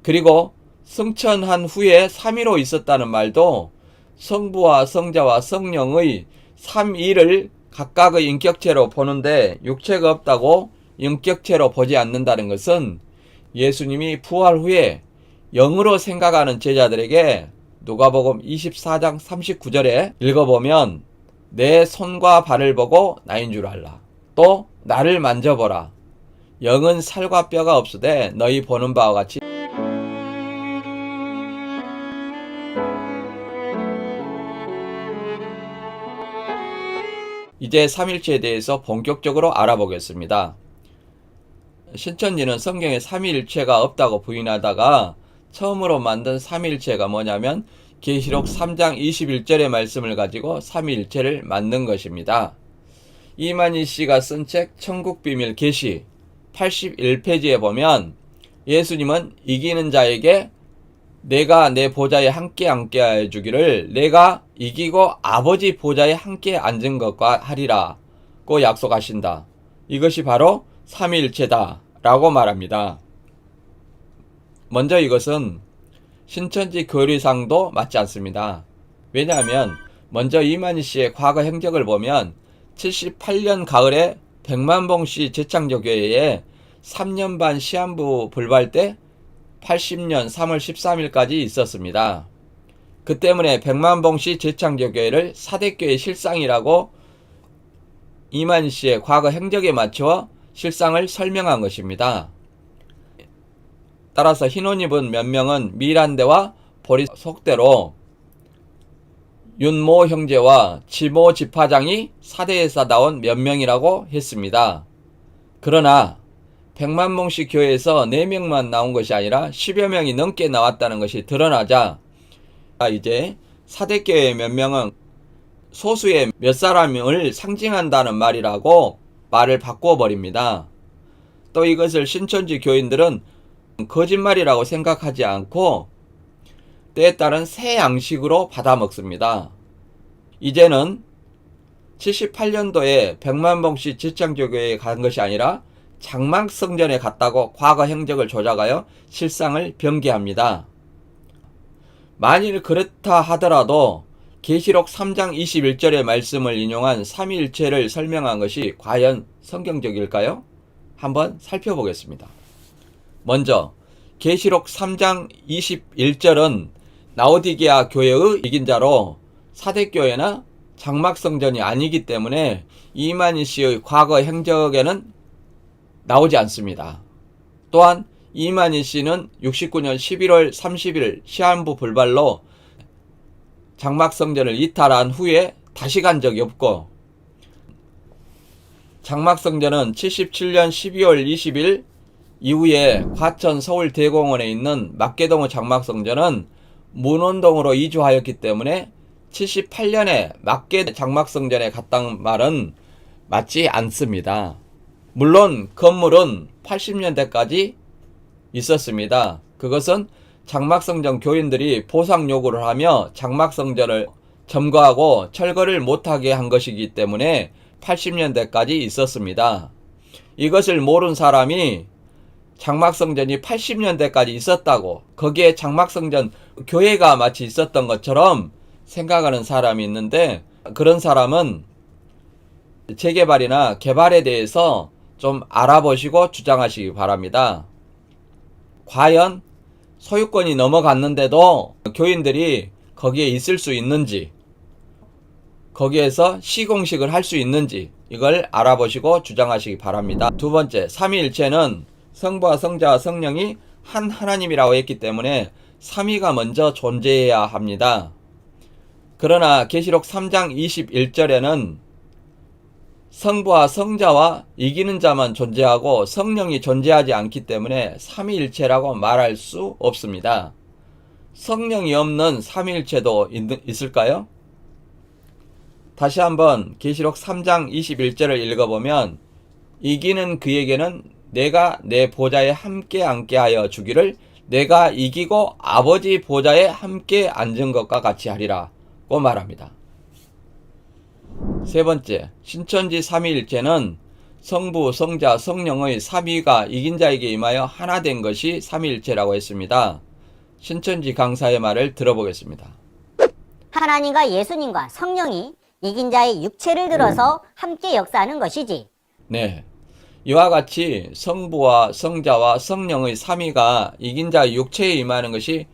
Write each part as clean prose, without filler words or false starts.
그리고 승천한 후에 3위로 있었다는 말도 성부와 성자와 성령의 3위를 각각의 인격체로 보는데 육체가 없다고 인격체로 보지 않는다는 것은 예수님이 부활 후에 영으로 생각하는 제자들에게 누가복음 24장 39절에 읽어보면 내 손과 발을 보고 나인 줄 알라. 또 나를 만져보라. 영은 살과 뼈가 없으되 너희 보는 바와 같이 이제 삼일체에 대해서 본격적으로 알아보겠습니다. 신천지는 성경에 삼위일체가 없다고 부인하다가 처음으로 만든 삼위일체가 뭐냐면 계시록 3장 21절의 말씀을 가지고 삼위일체를 만든 것입니다. 이만희 씨가 쓴 책 천국비밀 계시 81페이지에 보면 예수님은 이기는 자에게 내가 내 보좌에 함께 앉게 주기를 내가 이기고 아버지 보좌에 함께 앉은 것과 하리라고 약속하신다. 이것이 바로 삼위일체다 라고 말합니다. 먼저 이것은 신천지 교리상도 맞지 않습니다. 왜냐하면 먼저 이만희 씨의 과거 행적을 보면 78년 가을에 백만봉씨 재창조교회에 3년 반 시한부 불발 때 80년 3월 13일까지 있었습니다. 그 때문에 백만봉씨 재창조교회를 사대교회 실상이라고 이만희 씨의 과거 행적에 맞춰 실상을 설명한 것입니다. 따라서 흰옷 입은 몇 명은 미란대와 보리 속대로 윤모 형제와 지모 집화장이 사대에서 나온 몇 명이라고 했습니다. 그러나 백만봉씨 교회에서 4명만 나온 것이 아니라 10여 명이 넘게 나왔다는 것이 드러나자 이제 사대교회 몇 명은 소수의 몇 사람을 상징한다는 말이라고 말을 바꿔버립니다. 또 이것을 신천지 교인들은 거짓말이라고 생각하지 않고 때에 따른 새 양식으로 받아먹습니다. 이제는 78년도에 백만봉씨 재창조교회에 간 것이 아니라 장막성전에 갔다고 과거 행적을 조작하여 실상을 변개합니다. 만일 그렇다 하더라도 계시록 3장 21절의 말씀을 인용한 삼위일체를 설명한 것이 과연 성경적일까요? 한번 살펴보겠습니다. 먼저 계시록 3장 21절은 라오디게아 교회의 이긴 자로 사대교회나 장막성전이 아니기 때문에 이만희 씨의 과거 행적에는 나오지 않습니다. 또한 이만희 씨는 69년 11월 30일 시한부 불발로 장막성전을 이탈한 후에 다시 간 적이 없고 장막성전은 77년 12월 20일 이후에 과천 서울대공원에 있는 막계동의 장막성전은 문원동으로 이주하였기 때문에 78년에 막계 장막성전에 갔다는 말은 맞지 않습니다. 물론 건물은 80년대까지 있었습니다. 그것은 장막성전 교인들이 보상 요구를 하며 장막성전을 점거하고 철거를 못하게 한 것이기 때문에 80년대까지 있었습니다. 이것을 모르는 사람이 장막성전이 80년대까지 있었다고 거기에 장막성전 교회가 마치 있었던 것처럼 생각하는 사람이 있는데 그런 사람은 재개발이나 개발에 대해서 좀 알아보시고 주장하시기 바랍니다. 과연 소유권이 넘어갔는데도 교인들이 거기에 있을 수 있는지 거기에서 시공식을 할 수 있는지 이걸 알아보시고 주장하시기 바랍니다. 두 번째, 삼위일체는 성부와 성자와 성령이 한 하나님이라고 했기 때문에 삼위가 먼저 존재해야 합니다. 그러나 계시록 3장 21절에는 성부와 성자와 이기는 자만 존재하고 성령이 존재하지 않기 때문에 삼위일체라고 말할 수 없습니다. 성령이 없는 삼위일체도 있을까요? 다시 한번 계시록 3장 21절을 읽어보면 이기는 그에게는 내가 내 보좌에 함께 앉게 하여 주기를 내가 이기고 아버지 보좌에 함께 앉은 것과 같이 하리라고 말합니다. 세 번째, 신천지 삼위일체는 성부, 성자, 성령의 삼위가 이긴 자에게 임하여 하나 된 것이 삼위일체라고 했습니다. 신천지 강사의 말을 들어보겠습니다. 하나님과 예수님과 성령이 이긴 자의 육체를 들어서 함께 역사하는 것이지. 네. 이와 같이 성부와 성자와 성령의 삼위가 이긴 자의 육체에 임하는 것이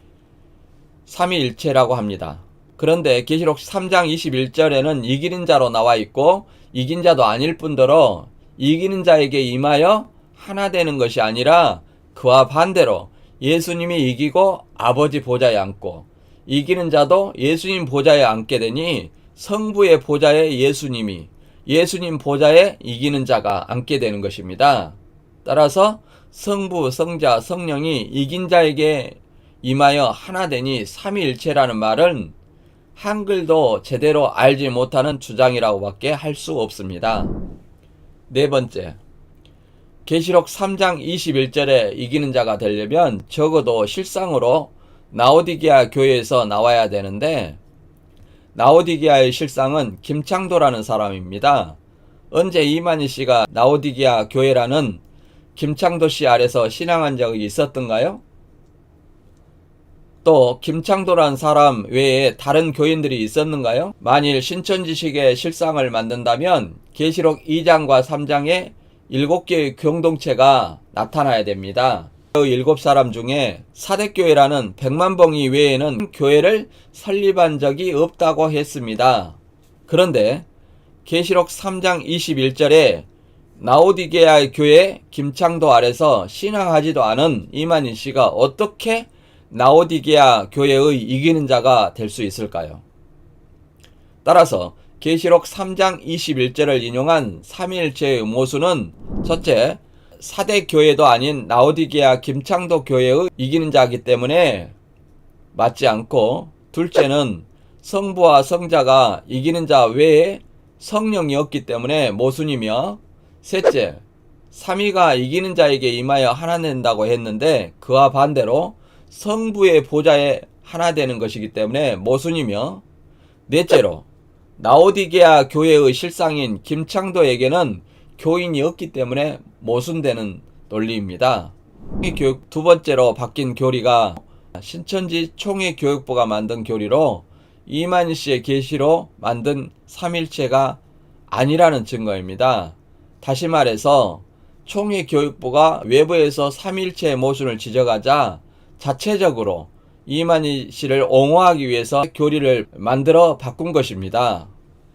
삼위일체라고 합니다. 그런데 계시록 3장 21절에는 이기는 자로 나와 있고 이긴 자도 아닐 뿐더러 이기는 자에게 임하여 하나 되는 것이 아니라 그와 반대로 예수님이 이기고 아버지 보좌에 앉고 이기는 자도 예수님 보좌에 앉게 되니 성부의 보좌에 예수님이 예수님 보좌에 이기는 자가 앉게 되는 것입니다. 따라서 성부, 성자, 성령이 이긴 자에게 임하여 하나 되니 삼위일체라는 말은 한글도 제대로 알지 못하는 주장이라고밖에 할 수 없습니다. 네 번째, 계시록 3장 21절에 이기는 자가 되려면 적어도 실상으로 라오디게아 교회에서 나와야 되는데 라오디게아의 실상은 김창도라는 사람입니다. 언제 이만희 씨가 라오디게아 교회라는 김창도 씨 아래서 신앙한 적이 있었던가요? 또 김창도라는 사람 외에 다른 교인들이 있었는가요? 만일 신천지식의 실상을 만든다면 계시록 2장과 3장에 7개의 공동체가 나타나야 됩니다. 그 7사람 중에 사대교회라는 백만봉이 외에는 교회를 설립한 적이 없다고 했습니다. 그런데 계시록 3장 21절에 라오디게아 교회 김창도 아래서 신앙하지도 않은 이만희 씨가 어떻게 라오디게아 교회의 이기는 자가 될 수 있을까요? 따라서 계시록 3장 21절을 인용한 삼위일체의 모순은 첫째, 사대 교회도 아닌 라오디게아 김창도 교회의 이기는 자이기 때문에 맞지 않고, 둘째는 성부와 성자가 이기는 자 외에 성령이 없기 때문에 모순이며, 셋째, 삼위가 이기는 자에게 임하여 하나 된다고 했는데 그와 반대로 성부의 보좌에 하나 되는 것이기 때문에 모순이며, 넷째로 라오디게아 교회의 실상인 김창도에게는 교인이 없기 때문에 모순되는 논리입니다. 교육 두 번째로 바뀐 교리가 신천지 총회교육부가 만든 교리로 이만희 씨의 계시로 만든 삼일체가 아니라는 증거입니다. 다시 말해서 총회교육부가 외부에서 삼일체의 모순을 지적하자 자체적으로 이만희 씨를 옹호하기 위해서 교리를 만들어 바꾼 것입니다.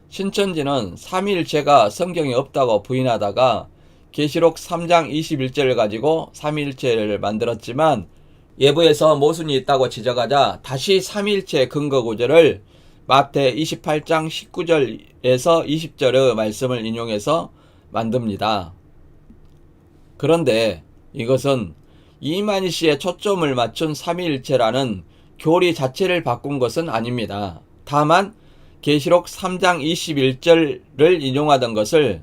신천지는 삼위일체가 성경에 없다고 부인하다가 계시록 3장 21절을 가지고 삼위일체를 만들었지만 외부에서 모순이 있다고 지적하자 다시 삼위일체 근거 구절을 마태 28장 19절에서 20절의 말씀을 인용해서 만듭니다. 그런데 이것은 이만희 씨의 초점을 맞춘 삼위일체라는 교리 자체를 바꾼 것은 아닙니다. 다만 계시록 3장 21절을 인용하던 것을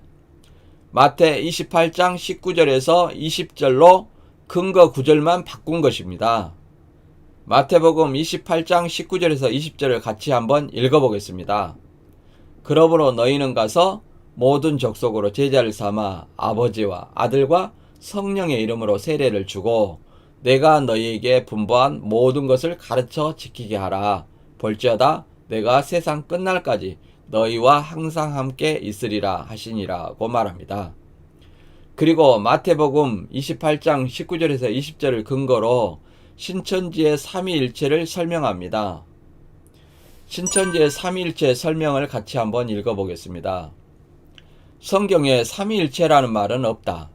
마태 28장 19절에서 20절로 근거 구절만 바꾼 것입니다. 마태복음 28장 19절에서 20절을 같이 한번 읽어보겠습니다. 그러므로 너희는 가서 모든 족속으로 제자를 삼아 아버지와 아들과 성령의 이름으로 세례를 주고 내가 너희에게 분부한 모든 것을 가르쳐 지키게 하라. 볼지어다 내가 세상 끝날까지 너희와 항상 함께 있으리라 하시니라고 말합니다. 그리고 마태복음 28장 19절에서 20절을 근거로 신천지의 삼위일체를 설명합니다. 신천지의 삼위일체 설명을 같이 한번 읽어보겠습니다. 성경에 삼위일체라는 말은 없다.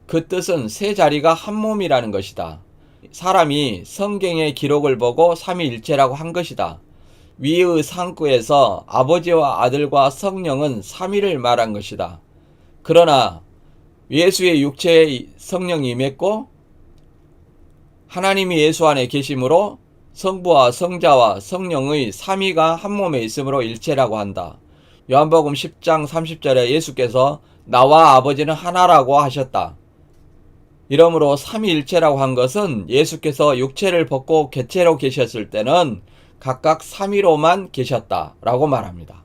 그 뜻은 세 자리가 한 몸이라는 것이다. 사람이 성경의 기록을 보고 삼위일체라고 한 것이다. 위의 상구에서 아버지와 아들과 성령은 삼위를 말한 것이다. 그러나 예수의 육체에 성령이 임했고 하나님이 예수 안에 계심으로 성부와 성자와 성령의 삼위가 한 몸에 있으므로 일체라고 한다. 요한복음 10장 30절에 예수께서 나와 아버지는 하나라고 하셨다. 이러므로 삼위일체라고 한 것은 예수께서 육체를 벗고 객체로 계셨을 때는 각각 삼위로만 계셨다라고 말합니다.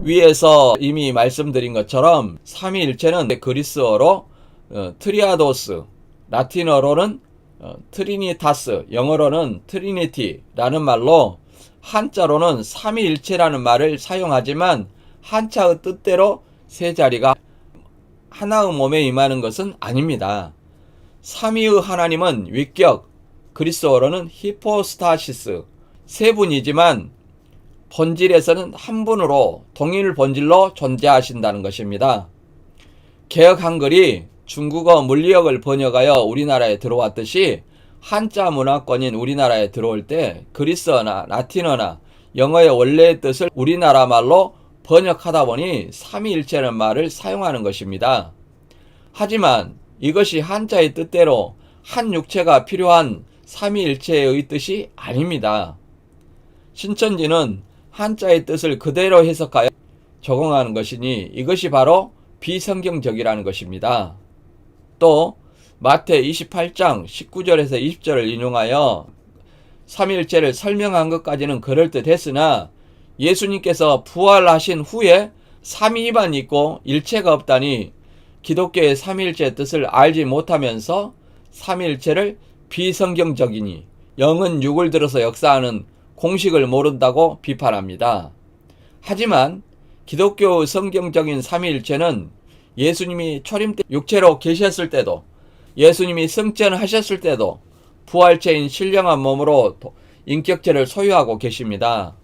위에서 이미 말씀드린 것처럼 삼위일체는 그리스어로 트리아도스, 라틴어로는 트리니타스, 영어로는 트리니티라는 말로 한자로는 삼위일체라는 말을 사용하지만 한자의 뜻대로 세 자리가 하나의 몸에 임하는 것은 아닙니다. 삼위의 하나님은 위격, 그리스어로는 히포스타시스, 세 분이지만 본질에서는 한 분으로 동일 본질로 존재하신다는 것입니다. 개혁 한글이 중국어 물리학을 번역하여 우리나라에 들어왔듯이 한자 문화권인 우리나라에 들어올 때 그리스어나 라틴어나 영어의 원래의 뜻을 우리나라 말로 번역하다 보니 삼위일체라는 말을 사용하는 것입니다. 하지만 이것이 한자의 뜻대로 한 육체가 필요한 삼위일체의 뜻이 아닙니다. 신천지는 한자의 뜻을 그대로 해석하여 적용하는 것이니 이것이 바로 비성경적이라는 것입니다. 또 마태 28장 19절에서 20절을 인용하여 삼위일체를 설명한 것까지는 그럴듯했으나 예수님께서 부활하신 후에 삼위만 있고 일체가 없다니 기독교의 삼위일체의 뜻을 알지 못하면서 삼위일체를 비성경적이니 영은 육을 들어서 역사하는 공식을 모른다고 비판합니다. 하지만 기독교 성경적인 삼위일체는 예수님이 초림 때 육체로 계셨을 때도 예수님이 승천하셨을 때도 부활체인 신령한 몸으로 인격체를 소유하고 계십니다.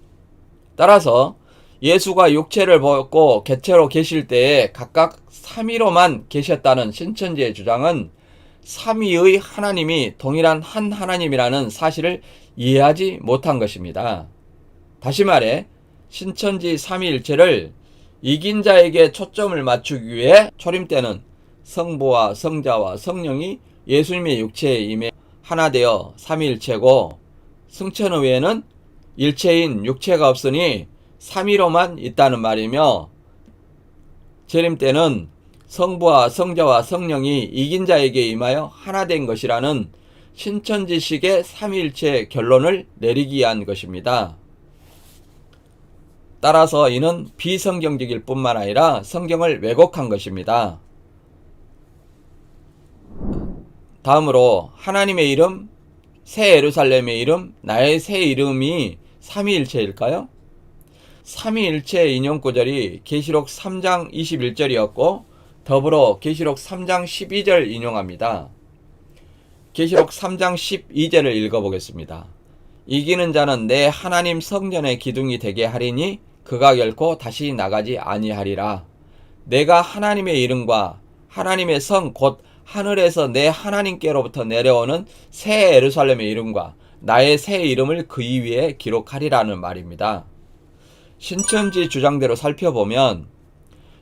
따라서 예수가 육체를 벗고 객체로 계실 때에 각각 삼위로만 계셨다는 신천지의 주장은 삼위의 하나님이 동일한 한 하나님이라는 사실을 이해하지 못한 것입니다. 다시 말해 신천지 삼위일체를 이긴 자에게 초점을 맞추기 위해 초림 때는 성부와 성자와 성령이 예수님의 육체에 임해 하나 되어 삼위일체고 승천 후에는 일체인 육체가 없으니 삼위로만 있다는 말이며 재림 때는 성부와 성자와 성령이 이긴 자에게 임하여 하나 된 것이라는 신천지식의 삼위일체 결론을 내리기 위한 것입니다. 따라서 이는 비성경적일 뿐만 아니라 성경을 왜곡한 것입니다. 다음으로 하나님의 이름, 새 예루살렘의 이름, 나의 새 이름이 삼위일체일까요? 삼위일체 인용구절이 계시록 3장 21절이었고 더불어 계시록 3장 12절 인용합니다. 계시록 3장 12절을 읽어보겠습니다. 이기는 자는 내 하나님 성전의 기둥이 되게 하리니 그가 결코 다시 나가지 아니하리라. 내가 하나님의 이름과 하나님의 성 곧 하늘에서 내 하나님께로부터 내려오는 새 예루살렘의 이름과 나의 새 이름을 그 위에 기록하리라는 말입니다. 신천지 주장대로 살펴보면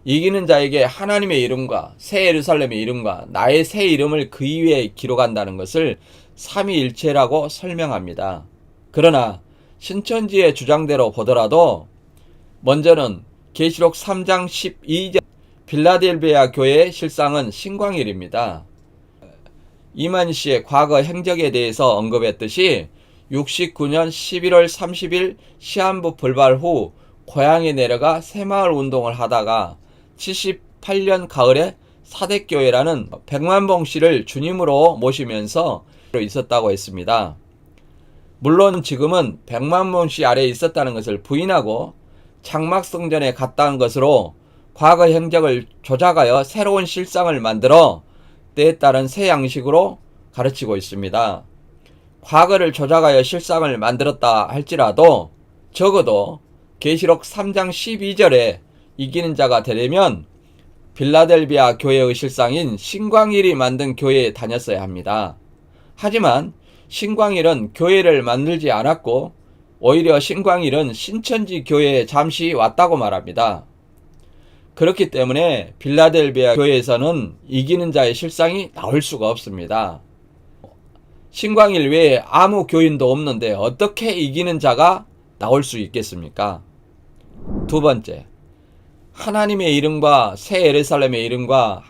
이기는 자에게 하나님의 이름과 새 예루살렘의 이름과 나의 새 이름을 그 위에 기록한다는 것을 삼위일체라고 설명합니다. 그러나 신천지의 주장대로 보더라도 먼저는 계시록 3장 12절 빌라델비아 교회의 실상은 신광일입니다. 이만희 씨의 과거 행적에 대해서 언급했듯이 69년 11월 30일 시한부 불발 후 고향에 내려가 새마을 운동을 하다가 78년 가을에 사대교회라는 백만봉 씨를 주님으로 모시면서 있었다고 했습니다. 물론 지금은 백만봉 씨 아래에 있었다는 것을 부인하고 장막성전에 갔다는 것으로 과거 행적을 조작하여 새로운 실상을 만들어 때에 따른 새 양식으로 가르치고 있습니다. 과거를 조작하여 실상을 만들었다 할지라도 적어도 계시록 3장 12절에 이기는 자가 되려면 빌라델비아 교회의 실상인 신광일이 만든 교회에 다녔어야 합니다. 하지만 신광일은 교회를 만들지 않았고 오히려 신광일은 신천지 교회에 잠시 왔다고 말합니다. 그렇기 때문에 빌라델비아 교회에서는 이기는 자의 실상이 나올 수가 없습니다. 신광일 외에 아무 교인도 없는데 어떻게 이기는 자가 나올 수 있겠습니까? 두 번째, 하나님의 이름과 새 예루살렘의 이름과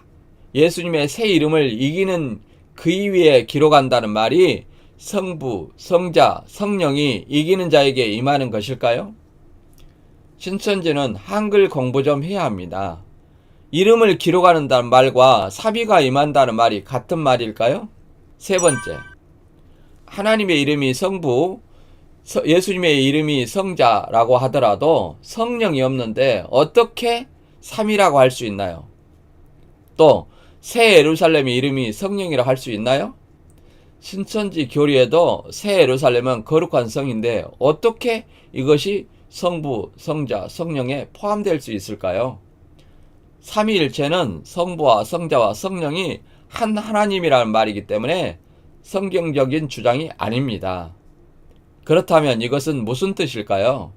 예수님의 새 이름을 이기는 그 위에 기록한다는 말이 성부, 성자, 성령이 이기는 자에게 임하는 것일까요? 신천지는 한글 공부 좀 해야 합니다. 이름을 기록하는 말과 사비가 임한다는 말이 같은 말일까요? 세 번째, 하나님의 이름이 성부, 예수님의 이름이 성자라고 하더라도 성령이 없는데 어떻게 3이라고 할 수 있나요? 또 새 예루살렘의 이름이 성령이라고 할 수 있나요? 신천지 교리에도 새 예루살렘은 거룩한 성인데 어떻게 이것이 성부, 성자, 성령에 포함될 수 있을까요? 삼위일체는 성부와 성자와 성령이 한 하나님이라는 말이기 때문에 성경적인 주장이 아닙니다. 그렇다면 이것은 무슨 뜻일까요?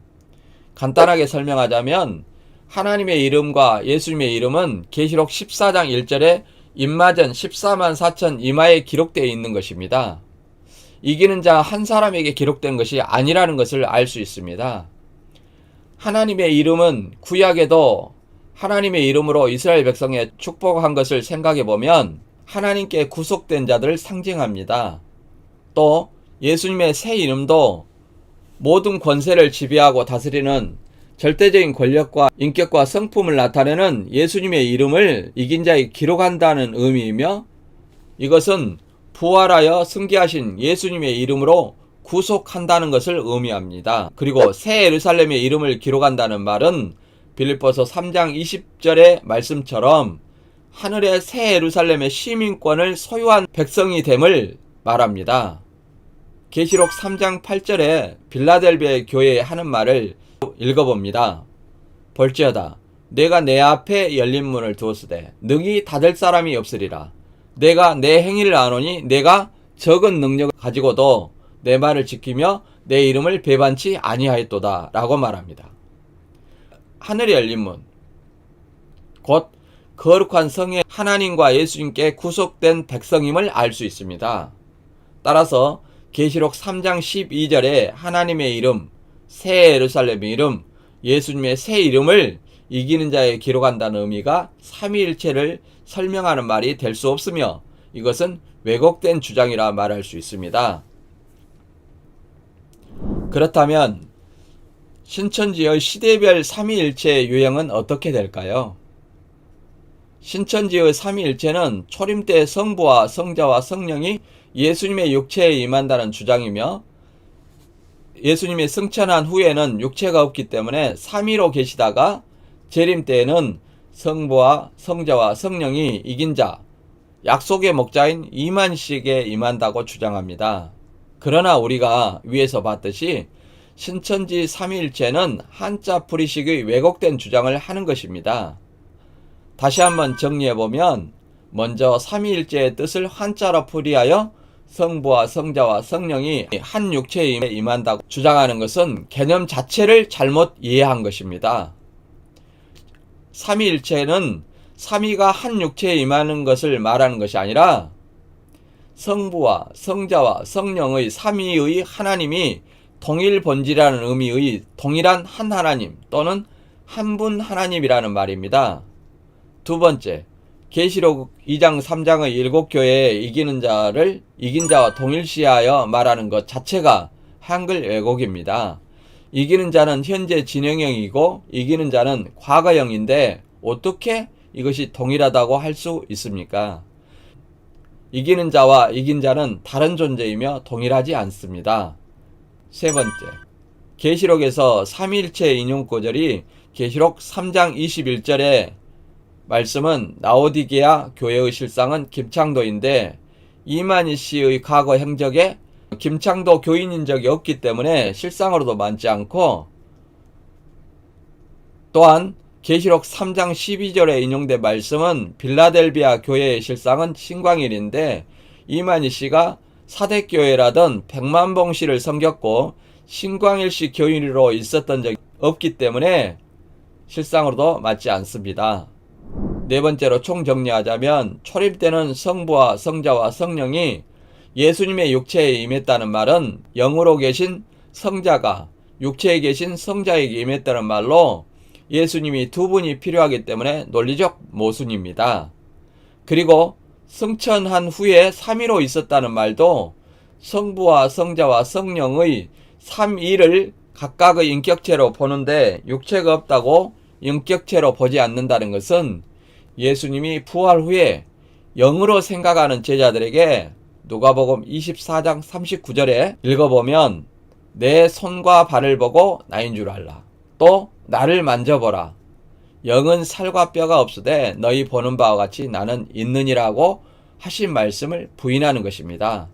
간단하게 설명하자면 하나님의 이름과 예수님의 이름은 계시록 14장 1절에 임마전 14만 4천 이마에 기록되어 있는 것입니다. 이기는 자 한 사람에게 기록된 것이 아니라는 것을 알 수 있습니다. 하나님의 이름은 구약에도 하나님의 이름으로 이스라엘 백성에 축복한 것을 생각해 보면 하나님께 구속된 자들을 상징합니다. 또 예수님의 새 이름도 모든 권세를 지배하고 다스리는 절대적인 권력과 인격과 성품을 나타내는 예수님의 이름을 이긴 자에 기록한다는 의미이며 이것은 부활하여 승계하신 예수님의 이름으로 구속한다는 것을 의미합니다. 그리고 새 예루살렘의 이름을 기록한다는 말은 빌립보서 3장 20절의 말씀처럼 하늘의 새 예루살렘의 시민권을 소유한 백성이 됨을 말합니다. 계시록 3장 8절에 빌라델비아 교회에 하는 말을 읽어봅니다. 볼지어다 내가 내 앞에 열린 문을 두었으되 능히 닫을 사람이 없으리라. 내가 내 행위를 아노니 내가 적은 능력을 가지고도 내 말을 지키며 내 이름을 배반치 아니하였도다 라고 말합니다. 하늘의 열린 문, 곧 거룩한 성의 하나님과 예수님께 구속된 백성임을 알 수 있습니다. 따라서 계시록 3장 12절에 하나님의 이름, 새 예루살렘의 이름, 예수님의 새 이름을 이기는 자에 기록한다는 의미가 삼위일체를 설명하는 말이 될 수 없으며 이것은 왜곡된 주장이라 말할 수 있습니다. 그렇다면 신천지의 시대별 삼위일체의 유형은 어떻게 될까요? 신천지의 삼위일체는 초림 때 성부와 성자와 성령이 예수님의 육체에 임한다는 주장이며 예수님이 승천한 후에는 육체가 없기 때문에 삼위로 계시다가 재림 때에는 성부와 성자와 성령이 이긴 자, 약속의 목자인 이만식에 임한다고 주장합니다. 그러나 우리가 위에서 봤듯이 신천지 삼위일체는 한자 풀이식의 왜곡된 주장을 하는 것입니다. 다시 한번 정리해보면 먼저 삼위일체의 뜻을 한자로 풀이하여 성부와 성자와 성령이 한 육체에 임한다고 주장하는 것은 개념 자체를 잘못 이해한 것입니다. 삼위일체는 삼위가 한 육체에 임하는 것을 말하는 것이 아니라 성부와 성자와 성령의 삼위의 하나님이 동일 본질이라는 의미의 동일한 한 하나님 또는 한 분 하나님이라는 말입니다. 두 번째, 계시록 2장 3장의 7교회에 이기는 자를 이긴 자와 동일시하여 말하는 것 자체가 한글 왜곡입니다. 이기는 자는 현재 진행형이고 이기는 자는 과거형인데 어떻게 이것이 동일하다고 할 수 있습니까? 이기는 자와 이긴 자는 다른 존재이며 동일하지 않습니다. 세 번째, 계시록에서 삼위일체 인용 구절이 계시록 3장 21절에 말씀은 라오디게아 교회의 실상은 김창도인데 이만희 씨의 과거 행적에 김창도 교인인 적이 없기 때문에 실상으로도 맞지 않고 또한 계시록 3장 12절에 인용된 말씀은 빌라델비아 교회의 실상은 신광일인데 이만희 씨가 사대교회라던 백만봉씨를 섬겼고 신광일씨 교인으로 있었던 적이 없기 때문에 실상으로도 맞지 않습니다. 네 번째로 총정리하자면 초림 때는 성부와 성자와 성령이 예수님의 육체에 임했다는 말은 영으로 계신 성자가 육체에 계신 성자에게 임했다는 말로 예수님이 두 분이 필요하기 때문에 논리적 모순입니다. 그리고 승천한 후에 삼위로 있었다는 말도 성부와 성자와 성령의 삼위를 각각의 인격체로 보는데 육체가 없다고 인격체로 보지 않는다는 것은 예수님이 부활 후에 영으로 생각하는 제자들에게 누가복음 24장 39절에 읽어보면 내 손과 발을 보고 나인 줄 알라. 또 나를 만져보라. 영은 살과 뼈가 없으되 너희 보는 바와 같이 나는 있느니라고 하신 말씀을 부인하는 것입니다.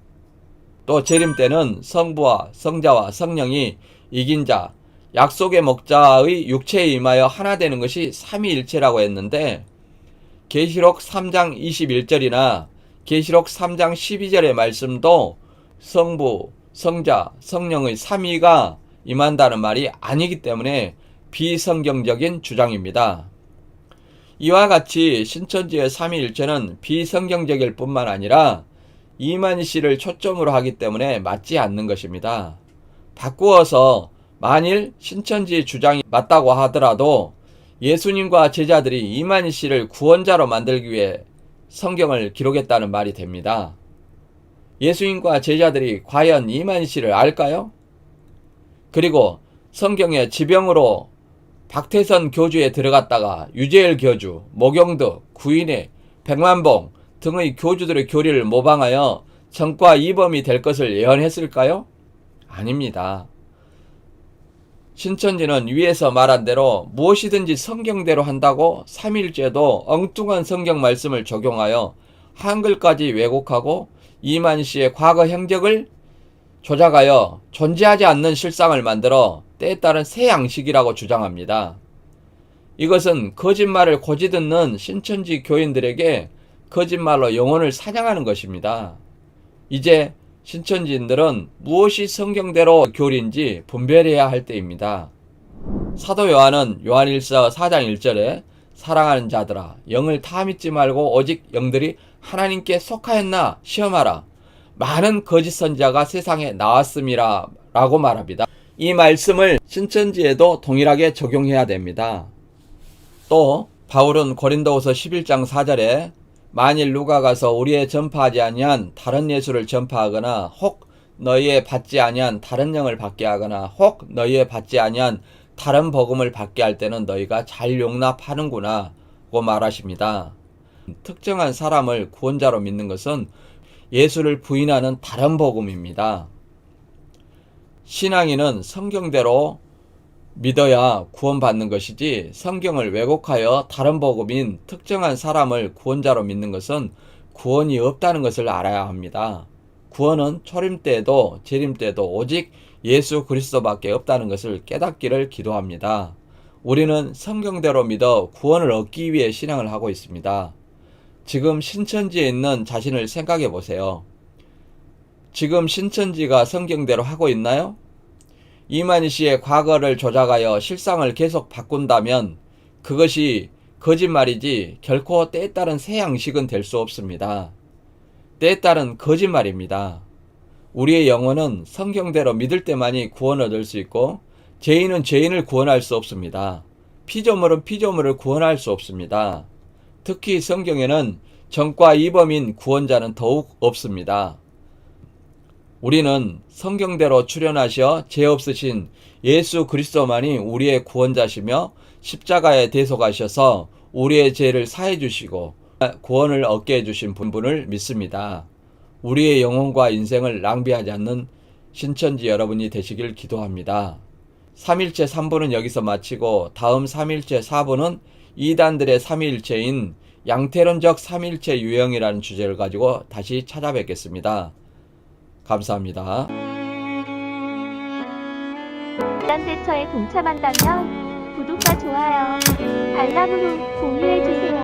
또 재림 때는 성부와 성자와 성령이 이긴 자, 약속의 목자의 육체에 임하여 하나 되는 것이 삼위일체라고 했는데 계시록 3장 21절이나 계시록 3장 12절의 말씀도 성부, 성자, 성령의 삼위가 임한다는 말이 아니기 때문에 비성경적인 주장입니다. 이와 같이 신천지의 삼위일체는 비성경적일 뿐만 아니라 이만희 씨를 초점으로 하기 때문에 맞지 않는 것입니다. 바꾸어서 만일 신천지 주장이 맞다고 하더라도 예수님과 제자들이 이만희 씨를 구원자로 만들기 위해 성경을 기록했다는 말이 됩니다. 예수님과 제자들이 과연 이만희 씨를 알까요? 그리고 성경에 지병으로 박태선 교주에 들어갔다가 유재열 교주, 모경득, 구인회, 백만봉 등의 교주들의 교리를 모방하여 전과 이범이 될 것을 예언했을까요? 아닙니다. 신천지는 위에서 말한 대로 무엇이든지 성경대로 한다고 삼일째도 엉뚱한 성경 말씀을 적용하여 한글까지 왜곡하고 이만희 씨의 과거 행적을 조작하여 존재하지 않는 실상을 만들어 때에 따른 새 양식이라고 주장합니다. 이것은 거짓말을 고지 듣는 신천지 교인들에게 거짓말로 영혼을 사냥하는 것입니다. 이제 신천지인들은 무엇이 성경대로 교리인지 분별해야 할 때입니다. 사도 요한은 요한일서 4장 1절에 사랑하는 자들아 영을 다 믿지 말고 오직 영들이 하나님께 속하였나 시험하라. 많은 거짓 선지자가 세상에 나왔음이라 라고 말합니다. 이 말씀을 신천지에도 동일하게 적용해야 됩니다. 또 바울은 고린도후서 11장 4절에 만일 누가 가서 우리의 전파하지 아니한 다른 예수를 전파하거나 혹 너희의 받지 아니한 다른 영을 받게 하거나 혹 너희의 받지 아니한 다른 복음을 받게 할 때는 너희가 잘 용납하는구나 고 말하십니다. 특정한 사람을 구원자로 믿는 것은 예수를 부인하는 다른 복음입니다. 신앙인은 성경대로 믿어야 구원받는 것이지 성경을 왜곡하여 다른 복음인 특정한 사람을 구원자로 믿는 것은 구원이 없다는 것을 알아야 합니다. 구원은 초림 때에도 재림 때에도 오직 예수 그리스도밖에 없다는 것을 깨닫기를 기도합니다. 우리는 성경대로 믿어 구원을 얻기 위해 신앙을 하고 있습니다. 지금 신천지에 있는 자신을 생각해 보세요. 지금 신천지가 성경대로 하고 있나요? 이만희 씨의 과거를 조작하여 실상을 계속 바꾼다면 그것이 거짓말이지 결코 때에 따른 새 양식은 될 수 없습니다. 때에 따른 거짓말입니다. 우리의 영혼은 성경대로 믿을 때만이 구원을 얻을 수 있고 죄인은 죄인을 구원할 수 없습니다. 피조물은 피조물을 구원할 수 없습니다. 특히 성경에는 전과 이범인 구원자는 더욱 없습니다. 우리는 성경대로 출현하셔 죄 없으신 예수 그리스도만이 우리의 구원자시며 십자가에 대속하셔서 우리의 죄를 사해 주시고 구원을 얻게 해주신 분을 믿습니다. 우리의 영혼과 인생을 낭비하지 않는 신천지 여러분이 되시길 기도합니다. 3일째 3부는 여기서 마치고 다음 3일째 4부는 이단들의 삼위일체인 양태론적 삼위일체 유형이라는 주제를 가지고 다시 찾아뵙겠습니다. 감사합니다. 이단 대처에 동참한다면 구독과 좋아요, 알람으로 공유해주세요.